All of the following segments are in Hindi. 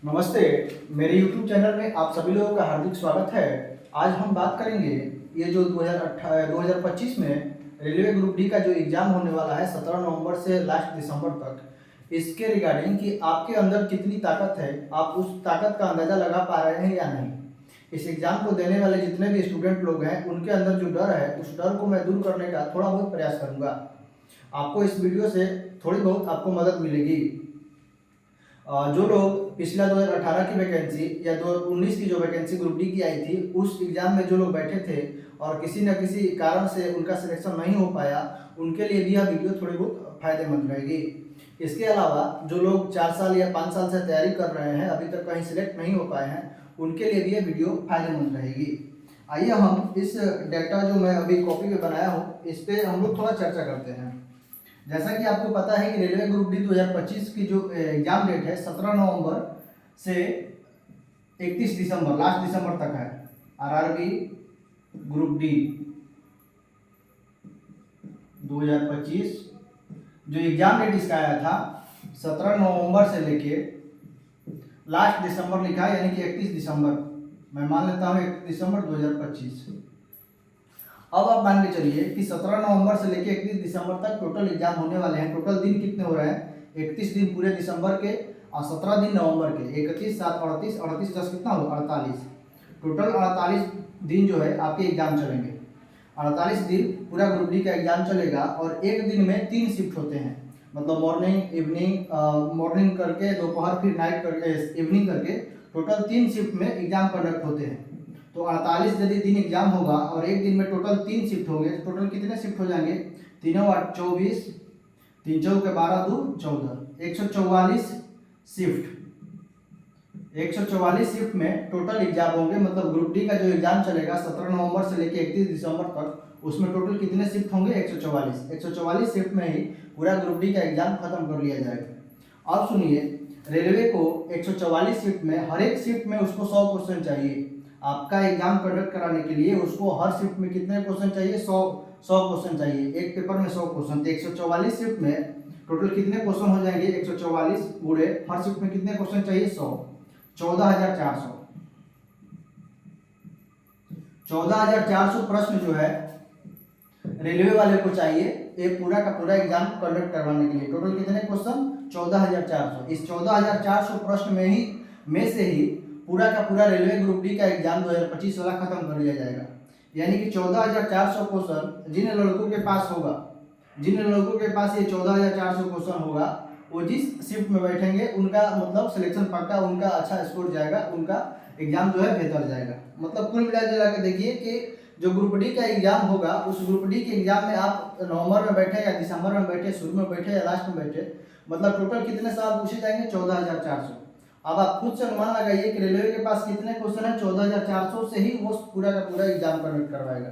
नमस्ते। मेरे YouTube चैनल में आप सभी लोगों का हार्दिक स्वागत है। आज हम बात करेंगे ये जो 2025 में रेलवे ग्रुप डी का जो एग्ज़ाम होने वाला है 17 नवंबर से लास्ट दिसंबर तक, इसके रिगार्डिंग कि आपके अंदर कितनी ताकत है, आप उस ताकत का अंदाज़ा लगा पा रहे हैं या नहीं। इस एग्ज़ाम को देने वाले जितने भी स्टूडेंट लोग हैं उनके अंदर जो डर है उस डर को मैं दूर करने का थोड़ा बहुत प्रयास करूँगा। आपको इस वीडियो से थोड़ी बहुत आपको मदद मिलेगी। जो लोग पिछला 2018 की वैकेंसी या 2019 की जो वैकेंसी ग्रुप डी की आई थी उस एग्ज़ाम में जो लोग बैठे थे और किसी न किसी कारण से उनका सिलेक्शन नहीं हो पाया, उनके लिए भी यह वीडियो थोड़ी बहुत फ़ायदेमंद रहेगी। इसके अलावा जो लोग 4 साल या 5 साल से तैयारी कर रहे हैं, अभी तक कहीं सिलेक्ट नहीं हो पाए हैं, उनके लिए भी यह वीडियो फ़ायदेमंद रहेगी। आइए हम इस डेटा जो मैं अभी कॉपी पे बनाया हूँ, इस पर हम लोग थोड़ा चर्चा करते हैं। जैसा कि आपको पता है कि रेलवे ग्रुप डी 2025 की जो एग्जाम डेट है 17 नवंबर से 31 दिसंबर लास्ट दिसंबर तक है। आरआरबी ग्रुप डी 2025 जो एग्जाम डेट इसका आया था 17 नवंबर से लेके लास्ट दिसंबर लिखा है, यानी कि 31 दिसंबर। मैं मान लेता हूँ 31 दिसंबर 2025। अब आप मान के चलिए कि 17 नवंबर से लेकर 31 दिसंबर तक टोटल एग्जाम होने वाले हैं। टोटल दिन कितने हो रहे हैं? 31 दिन पूरे दिसंबर के और 17 दिन नवंबर के। 31 7 38 38 10 कितना हो? 48। टोटल 48 दिन जो है आपके एग्जाम चलेंगे। 48 दिन पूरा ग्रुप डी का एग्जाम चलेगा और एक दिन में 3 शिफ्ट होते हैं। मतलब मॉर्निंग करके दोपहर फिर नाइट करके इवनिंग करके टोटल 3 शिफ्ट में एग्जाम कंडक्ट होते हैं। तो 48 यदि दिन एग्जाम होगा और एक दिन में टोटल 3 शिफ्ट होंगे तो टोटल कितने शिफ्ट हो जाएंगे? 3 8 24, 3 चौक 12 2 14, 144 शिफ्ट। 144 शिफ्ट में टोटल एग्जाम होंगे। मतलब ग्रुप डी का जो एग्जाम चलेगा 17 नवंबर से लेकर 31 दिसंबर तक, उसमें टोटल कितने शिफ्ट होंगे? 144। 144 शिफ्ट में ही पूरा ग्रुप डी का एग्जाम खत्म कर लिया जाएगा। अब सुनिए, रेलवे को 144 शिफ्ट में हर एक शिफ्ट में उसको 100 क्वेश्चन चाहिए। आपका एग्जाम कंडक्ट कराने के लिए उसको हर शिफ्ट में कितने क्वेश्चन चाहिए? 100 क्वेश्चन चाहिए। एक पेपर में 100 क्वेश्चन, तो 144 शिफ्ट में टोटल कितने क्वेश्चन हो जाएंगे? 144 पूरे हर शिफ्ट में कितने क्वेश्चन चाहिए? 100। 14,400 14,400 प्रश्न जो है रेलवे वाले को चाहिए ये पूरा का पूरा एग्जाम कंडक्ट करवाने के लिए। टोटल कितने क्वेश्चन? 14,400। इस 14,400 प्रश्न में से ही पूरा का पूरा रेलवे ग्रुप डी का एग्जाम 2025 वाला खत्म कर लिया जाएगा। यानी कि 14,400 क्वेश्चन जिन लड़कों के पास होगा, जिन लोगों के पास ये 14,400 क्वेश्चन होगा, वो जिस शिफ्ट में बैठेंगे उनका मतलब सिलेक्शन पक्का, उनका अच्छा स्कोर जाएगा, उनका एग्जाम जो है बेहतर जाएगा। मतलब कुल मिला जुला के देखिए कि जो ग्रुप डी का एग्जाम होगा उस ग्रुप डी के एग्जाम में आप नवंबर में बैठे या दिसंबर में बैठे, शुरू में बैठे या लास्ट में बैठे, मतलब टोटल कितने सवाल पूछे जाएंगे? 14,400। अब आप खुद से अनुमान लगाइए कि रेलवे के पास कितने क्वेश्चन है। 14,400 से ही वो पूरा का पूरा एग्जाम कंडक्ट करवाएगा।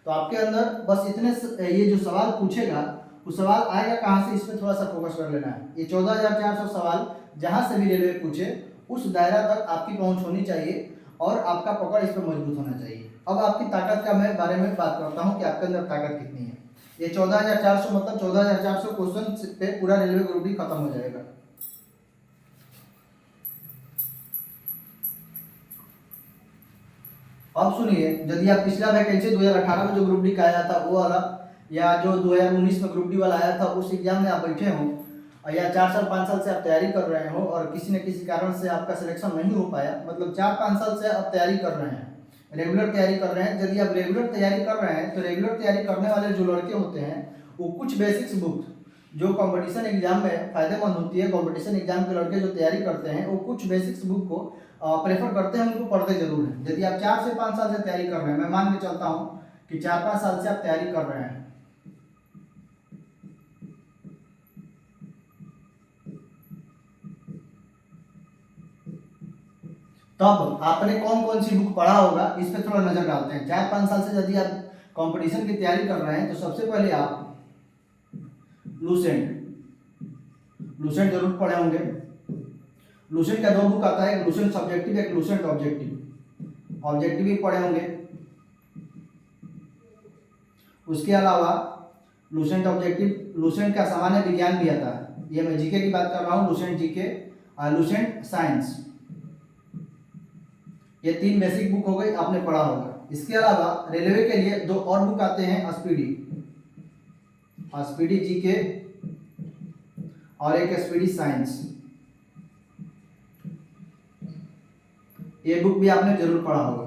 तो आपके अंदर बस इतने ये जो सवाल पूछेगा वो सवाल आएगा कहाँ से, इस पर थोड़ा सा फोकस कर लेना है। ये 14,400 सवाल जहाँ से भी रेलवे पूछे उस दायरा तक आपकी पहुँच होनी चाहिए और आपका पकड़ इस पर मजबूत होना चाहिए। अब आपकी ताकत का मैं बारे में बात करता हूँ कि आपके अंदर ताकत कितनी है। ये 14,400 मतलब 14,400 क्वेश्चन पे पूरा रेलवे ग्रुप भी खत्म हो जाएगा। अब सुनिए, यदि आप पिछला वैकेंसी 2018 में जो ग्रुप डी का आया था वो वाला, या जो 2019 में ग्रुप डी वाला आया था उस एग्जाम में आप बैठे हो, या 4 साल 5 साल से आप तैयारी कर रहे हो और किसी न किसी कारण से आपका सिलेक्शन नहीं हो पाया, मतलब 4-5 साल से आप तैयारी कर रहे हैं, रेगुलर तैयारी कर रहे हैं। यदि आप रेगुलर तैयारी कर रहे हैं तो रेगुलर तैयारी करने वाले जो लड़के होते हैं वो कुछ बेसिक्स बुक जो कंपटीशन एग्जाम में फायदेमंद होती है, कंपटीशन एग्जाम के लड़के जो तैयारी करते हैं वो कुछ बेसिक्स बुक को प्रेफर करते हैं, उनको पढ़ते जरूर हैं। यदि आप 4 से 5 साल से तैयारी कर रहे हैं, मैं मान के चलता हूँ कि 4-5 साल से आप तैयारी कर रहे हैं, तब आपने कौन कौन सी बुक पढ़ा होगा इस पर थोड़ा नजर डालते हैं। 4-5 साल से यदि आप कंपटीशन की तैयारी कर रहे हैं तो सबसे पहले आप लूसेंट जरूर पढ़े होंगे। लूसेंट का 2 बुक आता है, एक लूसेंट सब्जेक्टिव, एक लूसेंट ऑब्जेक्टिव भी पढ़े होंगे। उसके अलावा लूसेंट ऑब्जेक्टिव, लूसेंट का सामान्य विज्ञान भी आता है। ये मैं जीके की बात कर रहा हूँ, लूसेंट जीके और लूसेंट साइंस। ये 3 बेसिक बुक हो गई, आपने पढ़ा होगा। इसके अलावा रेलवे के लिए 2 और बुक आते हैं, स्पीडी जीके और एक स्पीडी साइंस। ये बुक भी आपने जरूर पढ़ा होगा।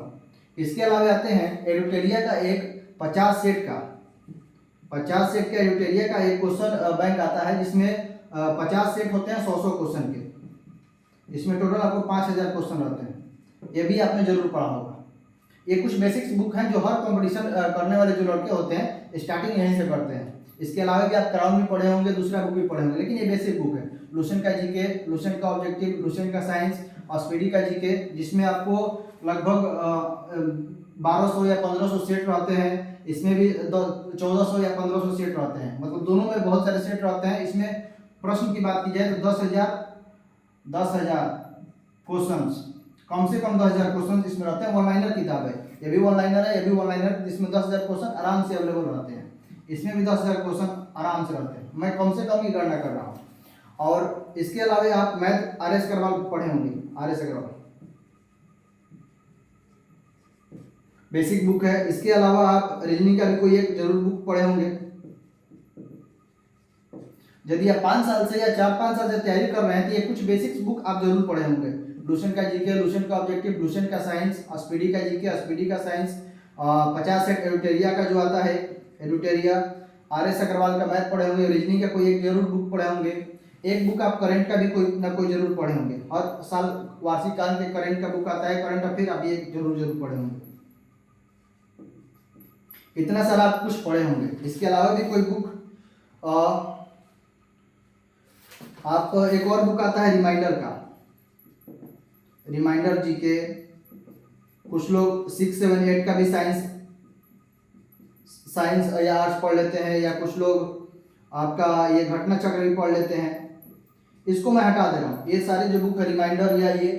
इसके अलावा आते हैं एडुटेरिया का एक 50 सेट का एडुटेरिया का एक क्वेश्चन बैंक आता है, जिसमें 50 सेट होते हैं 100 क्वेश्चन के। इसमें टोटल आपको 5000 क्वेश्चन रहते हैं। ये भी आपने जरूर पढ़ा होगा। ये कुछ बेसिक्स बुक हैं जो हर कंपटीशन करने वाले जो लड़के होते हैं स्टार्टिंग यहीं से करते हैं। इसके अलावा भी आप क्राउन भी पढ़े होंगे, दूसरा बुक भी पढ़े होंगे, लेकिन ये बेसिक बुक है। लुसेंट का जीके, लुसेंट का ऑब्जेक्टिव, लुसेंट का साइंस और स्पीडी का जीके, जिसमें आपको लगभग 1200 या 1500 सेट रहते हैं। इसमें भी 1400 या 1500 सेट रहते हैं, मतलब दोनों में बहुत सारे सेट रहते हैं। इसमें प्रश्न की बात की जाए तो 10,000 क्वेश्चन, कम से कम 10,000 क्वेश्चन इसमें रहते हैं। वन लाइनर किताब है, ये भी वन लाइनर है, ये भी वन लाइनर, जिसमें 10,000 क्वेश्चन आराम से अवेलेबल रहते हैं। इसमें भी 10,000 क्वेश्चन आराम से रहते हैं, मैं कम से कम ही गणना कर रहा हूँ। और इसके अलावा आप मैथ आर एस अग्रवाल पढ़े होंगे, R S Agarwal basic book है। इसके अलावा आप रीजनिंग का भी कोई एक जरूर बुक पढ़े होंगे। यदि आप 5 साल से या 4-5 साल से तैयारी कर रहे हैं तो ये कुछ बेसिक्स बुक आप जरूर पढ़े होंगे। लुसेंट का जीके, लुसेंट का ऑब्जेक्टिव, लुसेंट का साइंस, स्पीडी का जीके, स्पीडी का साइंस, 50 सेट एडुटेरिया का जो आता है एडुटेरिया, आर एस अग्रवाल का मैथ पढ़े होंगे। रीजनिंग का कोई एक जरूर बुक पढ़े होंगे। एक बुक आप करंट का भी कोई ना कोई जरूर पढ़े होंगे। हर साल वार्षिक काल के करंट का बुक आता है, करंट अफेयर आप ये जरूर पढ़े होंगे। इतना सारा आप कुछ पढ़े होंगे। इसके अलावा भी कोई बुक आप एक और बुक आता है रिमाइंडर का, रिमाइंडर जीके। कुछ लोग 6, 7, 8 का भी साइंस या आर्ट्स पढ़ लेते हैं, या कुछ लोग आपका ये घटना चक्र भी पढ़ लेते हैं। इसको मैं हटा दे रहा हूँ, ये सारे जो बुक है रिमाइंडर या ये,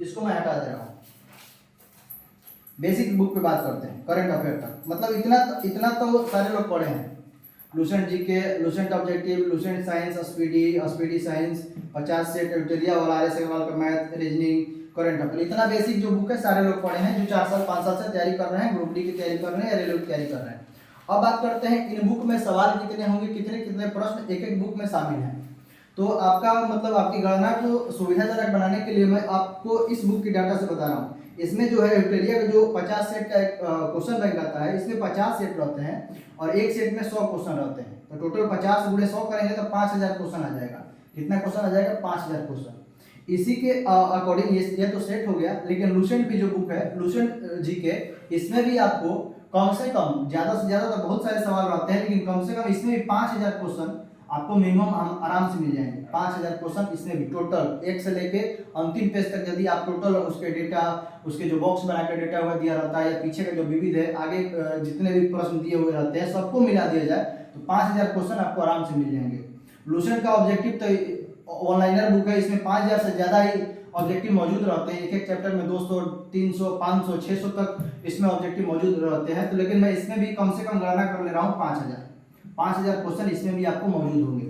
इसको मैं हटा दे रहा हूँ। बेसिक बुक पे बात करते हैं, करंट अफेयर तक। मतलब इतना तो सारे लोग पढ़े हैं। Lucent GK, Lucent objective, Lucent science, speedy science, 50 set एडुटेरिया वाला, आर एस अग्रवाल का मैथ, रीजनिंग, करंट अफेयर, इतना बेसिक जो बुक है सारे लोग पढ़े हैं, जो 4 साल 5 साल से तैयारी कर रहे हैं, ग्रुप डी की तैयारी कर रहे हैं या रेलवे की तैयारी कर रहे हैं। अब बात करते हैं इन बुक में सवाल कितने होंगे, कितने प्रश्न एक बुक में शामिल हैं। तो आपका मतलब आपकी गणना को सुविधाजनक बनाने के लिए मैं आपको इस बुक की डाटा से बता रहा हूँ। इसमें जो है एडुटेरिया का जो 50 सेट का एक क्वेश्चन बैंक आता है, इसमें 50 सेट रहते हैं और एक सेट में 100 क्वेश्चन रहते हैं। तो टोटल 50 गुणे 100 करेंगे तो 5000 क्वेश्चन आ जाएगा। कितना क्वेश्चन आ जाएगा? 5000 क्वेश्चन। इसी के अकॉर्डिंग ये तो सेट हो गया, लेकिन लुसेंट भी जो बुक है, लुसेंट जीके, इसमें भी आपको कम से कम, ज्यादा से ज्यादा तो बहुत सारे सवाल रहते हैं, लेकिन कम से कम इसमें भी 5000 क्वेश्चन आपको मिनिमम आराम से मिल जाएंगे। 5000 क्वेश्चन इसमें भी टोटल, एक से लेके अंतिम पेज तक यदि आप टोटल उसके डेटा, उसके जो बॉक्स बना के डेटा हुआ दिया रहता है, या पीछे का जो विविध है, आगे जितने भी प्रश्न दिए हुए रहते हैं, सबको मिला दिया जाए तो 5000 क्वेश्चन आपको आराम से मिल जाएंगे। लुसेंट का ऑब्जेक्टिव तो ऑनलाइनर बुक है, इसमें 5000 से ज्यादा ही ऑब्जेक्टिव मौजूद रहते हैं। एक चैप्टर में 200, 300, 500, 600 तक इसमें ऑब्जेक्टिव मौजूद रहते हैं। तो लेकिन मैं इसमें भी कम से कम गणना कर ले रहा हूँ 5000 क्वेश्चन इसमें भी आपको मौजूद होंगे।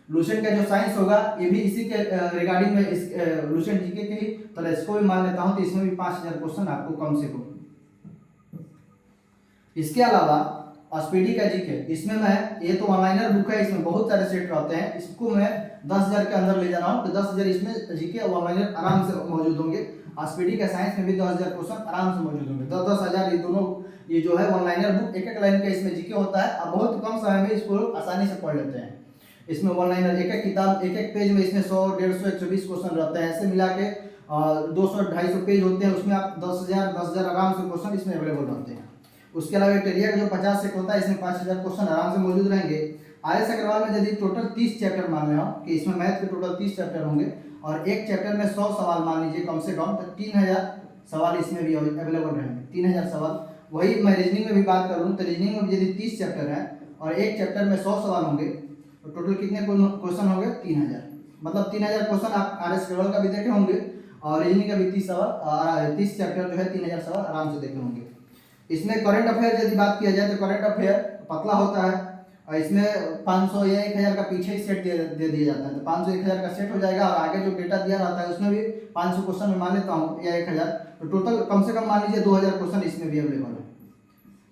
लुसेंट का जो साइंस होगा ये भी इसी के रिगार्डिंग में, इस लुसेंट जीके के ही तरह इसको भी मान लेता हूं, तो इसमें भी 5000 क्वेश्चन आपको कम से कम। इसके अलावा स्पीडी का जीके, इसमें मैं, ये तो ऑनलाइनर बुक है, इसमें बहुत सारे सेट रहते हैं, इसको मैं 10,000 के अंदर ले जा रहा हूँ, तो 10,000 इसमें जीके और ऑनलाइनर आराम से मौजूद होंगे। स्पीडी का साइंस में भी 10,000 क्वेश्चन आराम से मौजूद होंगे। 10,000 ये दोनों, ये जो है ऑनलाइनर बुक, एक लाइन का इसमें जीके होता है, अब बहुत कम समय में इसको आसानी से पढ़ लेते हैं। इसमें ऑनलाइनर एक किताब, एक पेज में इसमें 100, 150, 120 क्वेश्चन रहते हैं, ऐसे मिला के 200, 250 पेज होते हैं, उसमें आप 10,000 आराम से क्वेश्चन इसमें अवेलेबल रहते हैं। उसके अलावा एडुटेरिया का जो 50 सेट होता है, इसमें 5000 क्वेश्चन आराम से मौजूद रहेंगे। आर एस अग्रवाल में यदि टोटल 30 चैप्टर मान लें कि इसमें मैथ के टोटल 30 चैप्टर होंगे और एक चैप्टर में 100 सवाल मान लीजिए कम से कम, तो 3000 सवाल इसमें भी अवेलेबल रहेंगे। 3000 सवाल। वही मैं रीजनिंग में भी बात करूँ तो रीजनिंग में भी यदि 30 चैप्टर हैं और एक चैप्टर में 100 सवाल होंगे तो टोटल कितने क्वेश्चन होंगे? 3000। मतलब 3000 क्वेश्चन आप आर एस अग्रवाल का भी देखे होंगे और रीजनिंग का भी 30 सवाल, 30 चैप्टर जो है 3000 सवाल आराम से देखे होंगे। इसमें करंट अफेयर यदि बात किया जाए तो करंट अफेयर पतला होता है, और इसमें 500 या 1000 का पीछे ही सेट दे दिया जाता है, तो 500 1000 का सेट हो जाएगा और आगे जो डेटा दिया रहता है उसमें भी 500 क्वेश्चन में मान लेता हूँ या 1000, तो टोटल कम से कम मान लीजिए 2000 क्वेश्चन इसमें भी अवेलेबल है,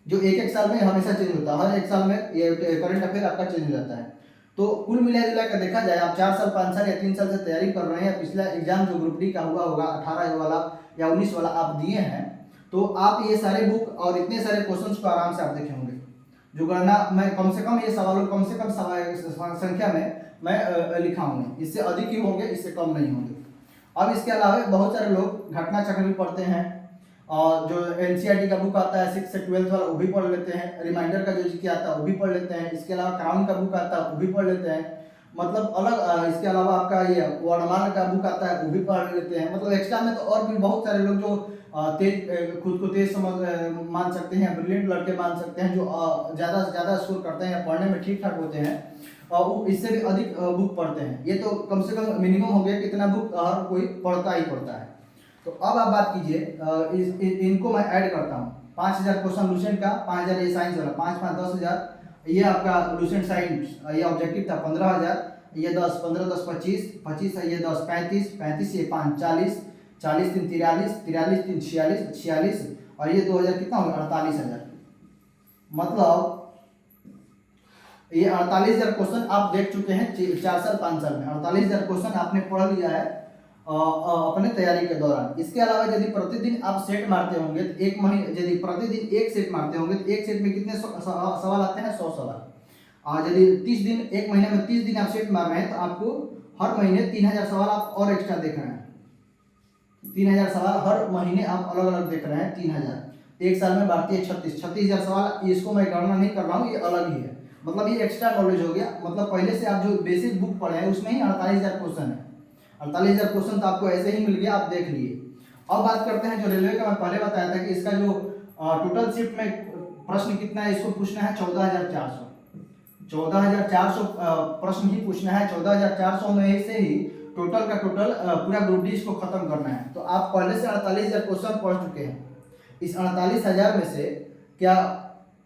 जो एक साल में हमेशा चेंज होता है, हर एक साल में ये करंट अफेयर आपका चेंज हो जाता है। तो कुल मिला जुला कर देखा जाए, आप 4 साल 5 साल या 3 साल से तैयारी कर रहे हैं, पिछला एग्जाम जो ग्रुप डी का हुआ होगा 18 वाला या 19 वाला आप दिए हैं, तो आप ये सारे बुक और इतने सारे क्वेश्चंस को आराम से आप देखे होंगे। जो गणना मैं कम से कम ये सवालों कम से कम संख्या में मैं लिखा हूँ, इससे अधिक ही होंगे, इससे कम नहीं होंगे। अब इसके अलावा बहुत सारे लोग घटना चक्र भी पढ़ते हैं, और जो एनसीईआरटी का बुक आता है 6 से 12 वाला वो भी पढ़ लेते हैं, रिमाइंडर का जो जीके आता है वो भी पढ़ लेते हैं, इसके अलावा क्राउन का बुक आता है वो भी पढ़ लेते हैं, मतलब अलग इसके अलावा आपका ये वर्णमाला का बुक आता है वो भी पढ़ लेते हैं। मतलब एक्स्ट्रा में तो और भी बहुत सारे लोग जो तेज खुद को तेज समझ मान सकते हैं, ब्रिलियंट लड़के मान सकते हैं, जो ज़्यादा से ज़्यादा स्कोर करते हैं, पढ़ने में ठीक ठाक होते हैं, और वो इससे भी अधिक बुक पढ़ते हैं। ये तो कम से कम मिनिमम हो गया कितना बुक हर कोई पढ़ता ही पढ़ता है। तो अब आप बात कीजिए, इनको मैं ऐड करता हूँ, 5000 क्वेश्चन लूसेंट का, 5000 ये साइंस वाला, 5 5 10,000, ये आपका लूसेंट साइंस ये ऑब्जेक्टिव था 15,000, ये 10 15 10 25 25 है, ये 10 35 35 ये 5 40 40 3 43 43 3 46 46 और ये 2000 कितना होगा 48,000। मतलब ये 48,000 क्वेश्चन आप देख चुके हैं 4 साल 5 साल में, 48,000 क्वेश्चन आपने पढ़ लिया है अपने तैयारी के दौरान। इसके अलावा यदि प्रतिदिन आप सेट मारते होंगे तो एक महीने यदि प्रतिदिन एक सेट मारते होंगे तो एक सेट में कितने सवाल आते हैं 100 सवाल। और यदि 30 दिन एक महीने में 30 दिन आप सेट मार रहे हैं तो आपको हर महीने 3000 सवाल आप और एक्स्ट्रा देख रहे हैं, 3000 सवाल हर महीने आप अलग अलग देख रहे हैं। 3000 एक साल में भारतीय 36,000 सवाल, इसको मैं गणना नहीं कर रहा हूँ, ये अलग ही है, मतलब ये एक्स्ट्रा नॉलेज हो गया। मतलब पहले से आप जो बेसिक बुक पढ़े हैं उसमें ही 48,000 क्वेश्चन है, 48,000 क्वेश्चन तो आपको ऐसे ही मिल गया, आप देख लिए। अब बात करते हैं जो रेलवे का मैं पहले बताया था कि इसका जो टोटल शिफ्ट में प्रश्न कितना है, इसको पूछना है 14,400 प्रश्न ही पूछना है। 14,400 में से ही टोटल का टोटल पूरा ग्रुप डी इसको खत्म करना है। तो आप पहले से 48,000 क्वेश्चन पढ़ चुके हैं, इस 48,000 में से क्या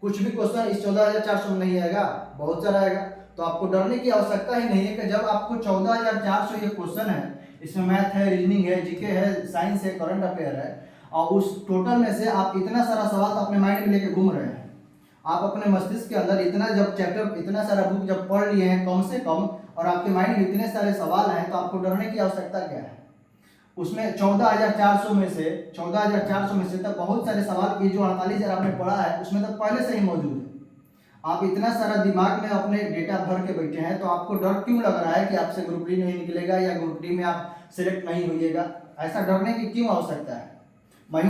कुछ भी क्वेश्चन इस 14,400 में नहीं आएगा? बहुत सारा आएगा। तो आपको डरने की आवश्यकता ही नहीं है कि जब आपको 14,400 ये क्वेश्चन है, इसमें मैथ है, रीजनिंग है, जीके है, साइंस है, करंट अफेयर है, और उस टोटल में से आप इतना सारा सवाल अपने माइंड में लेके घूम रहे हैं। आप अपने मस्तिष्क के अंदर इतना जब चैप्टर इतना सारा बुक जब पढ़ लिए हैं कम से कम, और आपके माइंड में इतने सारे सवाल हैं, तो आपको डरने की आवश्यकता क्या है? उसमें 14,400 में से तक बहुत सारे सवाल, ये जो 48,000 आपने पढ़ा है उसमें तो पहले से ही मौजूद है। आप इतना सारा दिमाग में अपने डेटा भर के बैठे हैं, तो आपको डर क्यों लग रहा है कि आपसे ग्रुप डी नहीं निकलेगा या ग्रुप डी में आप सिलेक्ट नहीं होइएगा? ऐसा डरने की क्यों आवश्यकता है? मैं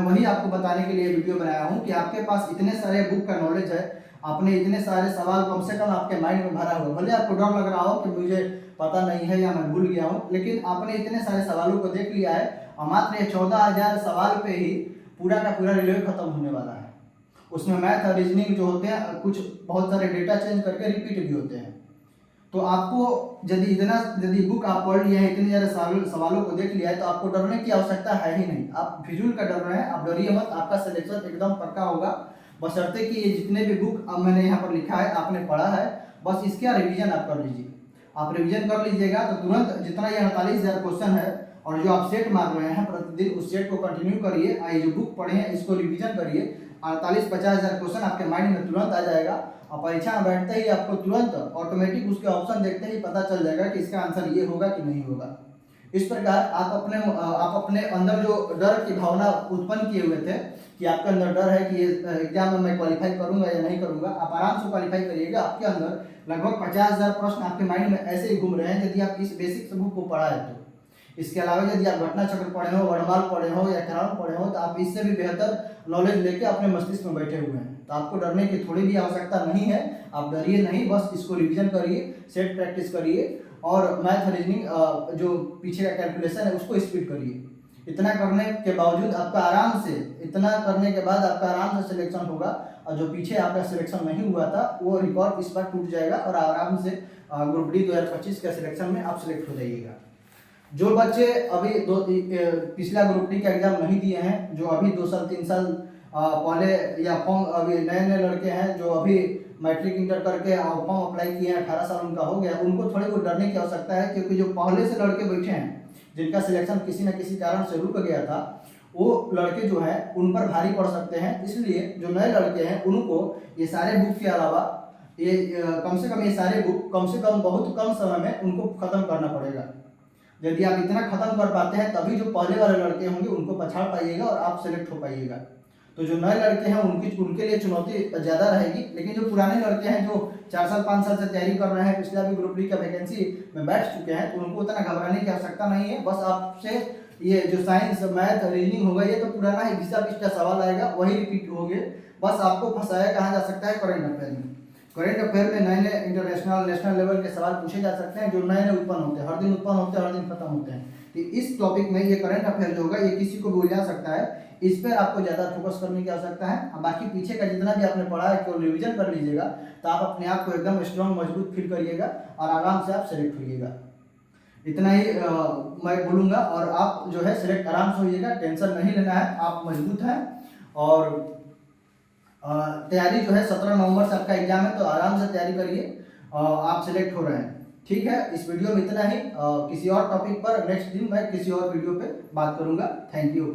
वही आपको बताने के लिए वीडियो बनाया हूँ कि आपके पास इतने सारे बुक का नॉलेज है, आपने इतने सारे सवाल कम से कम आपके माइंड में भरा हुआ, भले आपको डर लग रहा हो कि मुझे पता नहीं है या मैं भूल गया हूँ, लेकिन आपने इतने सारे सवालों को देख लिया है, और मात्र 14,000 सवाल पे ही पूरा का पूरा रेलवे खत्म होने वाला है। उसमें मैथ और रीजनिंग जो होते हैं, कुछ बहुत सारे डेटा चेंज करके रिपीट भी होते हैं। तो आपको यदि बुक आप पढ़ लिया है, इतने ज़्यादा सवालों को देख लिया है, तो आपको डरने की आवश्यकता है ही नहीं। आप फिजूल का डर रहे हैं, आप डरिए मत, आपका सिलेक्शन एकदम पक्का होगा, बशर्ते कि ये जितने भी बुक अब मैंने यहाँ पर लिखा है आपने पढ़ा है, बस इसका रिवीजन आप कर लीजिए। आप रिवीजन कर लीजिएगा तो तुरंत जितना ये 48,000 क्वेश्चन है और जो आप सेट मार रहे हैं प्रतिदिन, उस सेट को कंटिन्यू करिए, ये जो बुक पढ़े हैं इसको रिवीजन करिए, 48-50,000 क्वेश्चन आपके माइंड में तुरंत आ जाएगा, और परीक्षा में बैठते ही आपको तुरंत ऑटोमेटिक उसके ऑप्शन देखते ही पता चल जाएगा कि इसका आंसर ये होगा कि नहीं होगा। इस प्रकार आप अपने अंदर जो डर की भावना उत्पन्न किए हुए थे कि आपके अंदर डर है कि ये एग्जाम में मैं क्वालिफाई करूंगा या नहीं करूंगा, आप आराम से क्वालिफाई करिएगा। आपके अंदर लगभग 50,000 प्रश्न आपके माइंड में ऐसे ही घूम रहे हैं यदि आप इस बेसिक बुक को पढ़ा है तो। इसके अलावा यदि आप घटना चक्र पढ़े हो, वर्णमाल पढ़े हो या क्राउन पढ़े हो, तो आप इससे भी बेहतर नॉलेज लेके अपने मस्तिष्क में बैठे हुए हैं, तो आपको डरने की थोड़ी भी आवश्यकता नहीं है। आप डरिए नहीं, बस इसको रिवीजन करिए, सेट प्रैक्टिस करिए, और मैथ रीजनिंग जो पीछे का कैलकुलेशन है उसको स्पीड करिए। इतना करने के बावजूद आपका आराम से, इतना करने के बाद आपका आराम से सिलेक्शन होगा, और जो पीछे आपका सिलेक्शन नहीं हुआ था वो रिकॉर्ड इस बार टूट जाएगा, और आराम से ग्रुप डी 2025 के सिलेक्शन में आप सिलेक्ट हो जाइएगा। जो बच्चे अभी पिछला ग्रुप डी का एग्जाम नहीं दिए हैं, जो अभी 2 साल 3 साल पहले या फॉर्म अभी नए लड़के हैं जो अभी मैट्रिक इंटर करके फॉर्म अप्लाई किए हैं, 18 साल उनका हो गया, उनको थोड़ी बहुत डरने की आवश्यकता है, क्योंकि जो पहले से लड़के बैठे हैं जिनका सिलेक्शन किसी न किसी कारण से रुक गया था, वो लड़के जो है उन पर भारी पड़ सकते हैं। इसलिए जो नए लड़के हैं उनको ये सारे बुक के अलावा ये कम से कम ये सारे बुक कम से कम बहुत कम समय में उनको खत्म करना पड़ेगा। यदि आप इतना खत्म कर पाते हैं तभी जो पहले वाले लड़के होंगे उनको पछाड़ पाइएगा और आप सेलेक्ट हो पाइएगा। तो जो नए लड़के हैं उनके लिए चुनौती ज़्यादा रहेगी, लेकिन जो पुराने लड़के हैं जो 4 साल 5 साल से तैयारी कर रहे हैं, पिछला भी ग्रुप डी का वैकेंसी में बैठ चुके हैं, तो उनको उतना घबराने की आवश्यकता नहीं है। बस आपसे ये जो साइंस मैथ रीजनिंग होगा ये तो पुराना ही घिसा पिछला सवाल आएगा वही रिपीट होंगे। बस आपको फंसाया कहाँ जा सकता है, करंट अफेयर में। करंट अफेयर में नए नए इंटरनेशनल नेशनल लेवल के सवाल पूछे जा सकते हैं जो नए नए उत्पन्न होते हैं, हर दिन उत्पन्न होते हैं, हर दिन खत्म होते हैं। कि इस टॉपिक में ये करंट अफेयर जो होगा ये किसी को भी उलझा सकता है, इस पर आपको ज़्यादा फोकस करने की आवश्यकता है। बाकी पीछे का जितना भी आपने पढ़ा है केवल रिविजन कर लीजिएगा, तो आप अपने आप को एकदम स्ट्रॉन्ग मजबूत फील करिएगा और आराम से आप सेलेक्ट होइएगा। इतना ही मैं बोलूँगा, और आप जो है सिलेक्ट आराम से होइएगा, टेंशन नहीं लेना है, आप मजबूत हैं। और तैयारी जो है 17 नवंबर से आपका एग्जाम है, तो आराम से तैयारी करिए, आप सिलेक्ट हो रहे हैं। ठीक है, इस वीडियो में इतना ही। किसी और टॉपिक पर नेक्स्ट दिन मैं किसी और वीडियो पे बात करूँगा। Thank you.